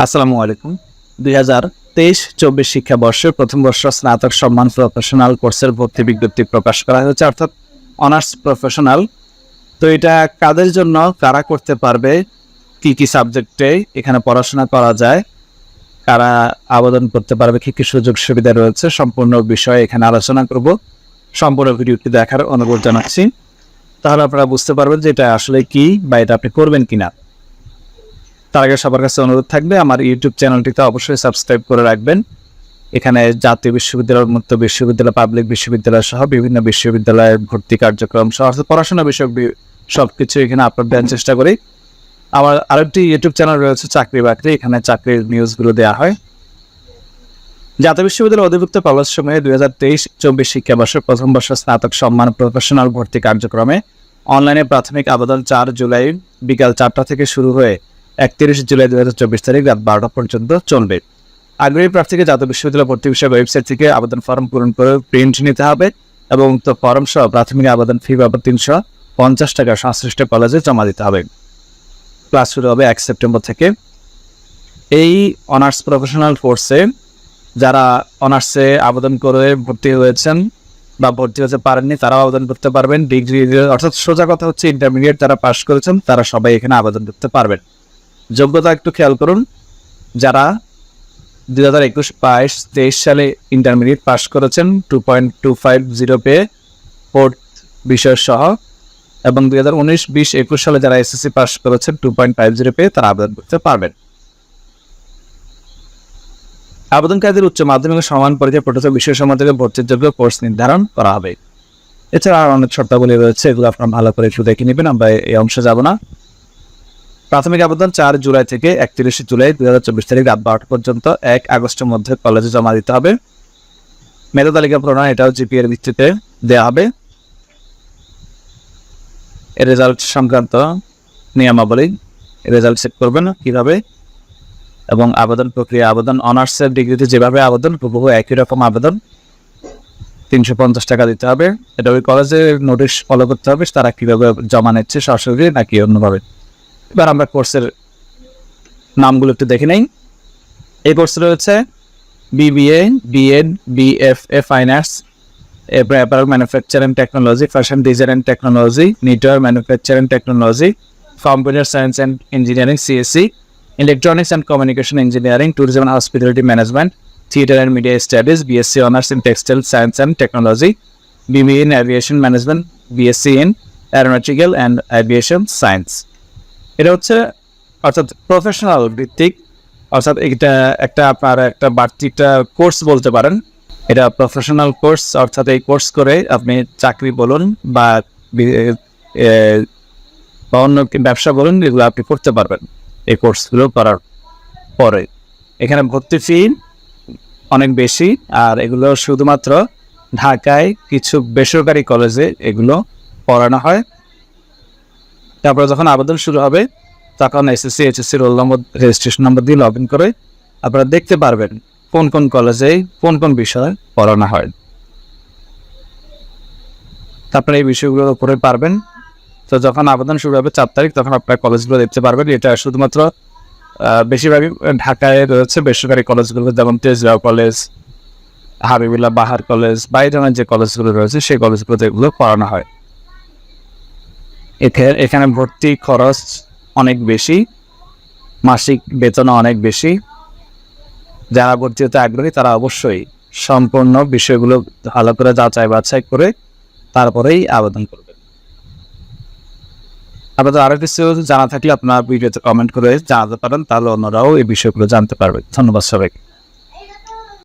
আসসালামু আলাইকুম। ২০২৩-২৪ শিক্ষাবর্ষের প্রথম বর্ষ স্নাতক সম্মান প্রফেশনাল কোর্সের ভর্তি বিজ্ঞপ্তি প্রকাশ করা হয়েছে, অর্থাৎ অনার্স প্রফেশনাল। তো এটা কাদের জন্য, কারা করতে পারবে, কি কি সাবজেক্টে এখানে পড়াশোনা করা যায়, কারা আবেদন করতে পারবে, কি কি সুযোগ সুবিধা রয়েছে, সম্পূর্ণ বিষয়ে এখানে আলোচনা করব। সম্পূর্ণ ভিডিওটি দেখার অনুরোধ জানাচ্ছি, তাহলে আপনারা বুঝতে পারবেন যে এটা আসলে কি বা এটা আপনি করবেন কিনা। তার আগে সবার কাছে অনুরোধ থাকবে, আমার ইউটিউব চ্যানেলটিতে অবশ্যই সাবস্ক্রাইব করে রাখবেন। এখানে জাতীয় বিশ্ববিদ্যালয়, উন্মুক্ত বিশ্ববিদ্যালয়, পাবলিক বিশ্ববিদ্যালয় সহ বিভিন্ন বিশ্ববিদ্যালয়ের ভর্তি কার্যক্রম সহ অর্থাৎ পড়াশোনা বিষয়ক সবকিছু এখানে আপলোড দেওয়ার চেষ্টা করি। আমার আরেকটি ইউটিউব চ্যানেল রয়েছে চাকরি বাকরি, এখানে চাকরির নিউজগুলো দেওয়া হয়। জাতীয় বিশ্ববিদ্যালয় অধিভুক্ত কলেজ সমূহে 2023-24 শিক্ষাবর্ষের প্রথম বর্ষ স্নাতক সম্মান প্রফেশনাল ভর্তি কার্যক্রমে অনলাইনে প্রাথমিক আবেদন 4 জুলাই বিকাল 4টা থেকে শুরু হয়ে 31 জুলাই 2024 তারিখ রাত 12টা পর্যন্ত চলবে। আগ্রহী প্রার্থীকে জাতীয় বিশ্ববিদ্যালয় ভর্তি বিষয়ক ওয়েবসাইট থেকে আবেদন ফর্ম পূরণ করে প্রিন্ট নিতে হবে এবং তো ফর্ম সহ প্রাথমিক আবেদন ফি বাবদ 350 টাকা সংশ্লিষ্ট কলেজে জমা দিতে হবে। ক্লাস শুরু হবে 1 সেপ্টেম্বর থেকে। এই অনার্স প্রফেশনাল কোর্সে যারা অনার্সে আবেদন করে ভর্তি হয়েছেন বা ভর্তি হতে পারেননি তারাও আবেদন করতে পারবেন। ডিগ্রি অর্থাৎ সোজা কথা হচ্ছে ইন্টারমিডিয়েট যারা পাস করেছেন তারা সবাই এখানে আবেদন করতে পারবেন। যোগ্যতা একটু খেয়াল করুন, যারা 2021-22-23 সালে ইন্টারমিডিয়েট পাস করেছেন 2.250 পেয়ে ফোর্থ বিষয় সহ, এবং 2019-20-21 সালে যারা এসএসসি পাস করেছেন 2.50 পেয়ে তারা আবেদন করতে পারবেন। আবেদনকারীদের উচ্চ মাধ্যমিক সমান পরীক্ষায় প্রদত্ত বিষয়সমূহ থেকে ভর্তির যোগ্য কোর্স নির্ধারণ করা হবে। এছাড়া আর অনেক শর্তাবলী রয়েছে, এগুলো আপনারা ভালো করে একটু দেখে নেবেন, আমরা এই অংশে যাব না। প্রাথমিক আবেদন 4 জুলাই থেকে 31 জুলাই 2024 তারিখ রাত 12টা পর্যন্ত 1 আগস্টের মধ্যে কলেজে জমা দিতে হবে। মেধা তালিকা প্রণয়ন, এটাও জিপিএ এর ভিত্তিতে দেওয়া হবে। এর রেজাল্ট সংক্রান্ত নিয়মাবলী, রেজাল্ট চেক করবেন কিভাবে, এবং আবেদন প্রক্রিয়া, আবেদন অনার্সের ডিগ্রিতে যেভাবে আবেদন হুবহু একই রকম আবেদন, 350 টাকা দিতে হবে। এটা ওই কলেজের নোটিশ ফলো করতে হবে, তারা কিভাবে জমা নিচ্ছে, সরাসরি নাকি অন্যভাবে। এবার আমরা কোর্সের নামগুলো একটু দেখে নেই। এই কোর্স রয়েছে BBA, BEd, BFA fine arts, apparel manufacture and technology, fashion design and technology, knitwear manufacture and technology, computer science and engineering CSC, electronics and communication engineering, tourism and hospitality management, theatre and media studies, BSc honours in textile science and technology, BBA in aviation management, BSc in aeronautical and aviation science. এটা হচ্ছে অর্থাৎ professional ভিত্তিক, অর্থাৎ এটা একটা আপনার একটা বাড়তি একটা কোর্স বলতে পারেন। এটা প্রফেশনাল কোর্স, অর্থাৎ এই কোর্স করে আপনি চাকরি বলুন বা অন্য ব্যবসা বলুন, এগুলো আপনি করতে পারবেন এই কোর্সগুলো করার পরে। এখানে ভর্তি ফি অনেক বেশি, আর এগুলো শুধুমাত্র ঢাকায় কিছু বেসরকারি কলেজে এগুলো পড়ানো হয়। তারপরে যখন আবেদন শুরু হবে তখন SSC HSC roll number, registration number দিয়ে লগ ইন করে আপনারা দেখতে পারবেন কোন কোন কলেজে কোন কোন বিষয় পড়ানো হয়। তারপরে এই বিষয়গুলোর উপরে পারবেন। তো যখন আবেদন শুরু হবে 4 তারিখ, তখন আপনারা কলেজগুলো দেখতে পারবেন। এটা শুধুমাত্র বেশিরভাগই ঢাকায় রয়েছে বেসরকারি কলেজগুলো, যেমন তেজগাঁও কলেজ, হাবিবুল্লাহ বাহার কলেজ বা এই ধরনের যে কলেজগুলো রয়েছে সেই কলেজগুলোতে এগুলো পড়ানো হয়। এখানে ভর্তি খরচ অনেক বেশি, মাসিক বেতন অনেক বেশি। যারা ভর্তি হতে আগ্রহী তারা অবশ্যই সম্পূর্ণ বিষয়গুলো ভালো করে যাচাই বাছাই করে তারপরেই আবেদন করবেন। আপনাদের আরো কিছু জানা থাকলে আপনার ভিডিওতে কমেন্ট করে জানাতে পারেন, তাহলে অন্যরাও এই বিষয়গুলো জানতে পারবে। ধন্যবাদ সবাইকে।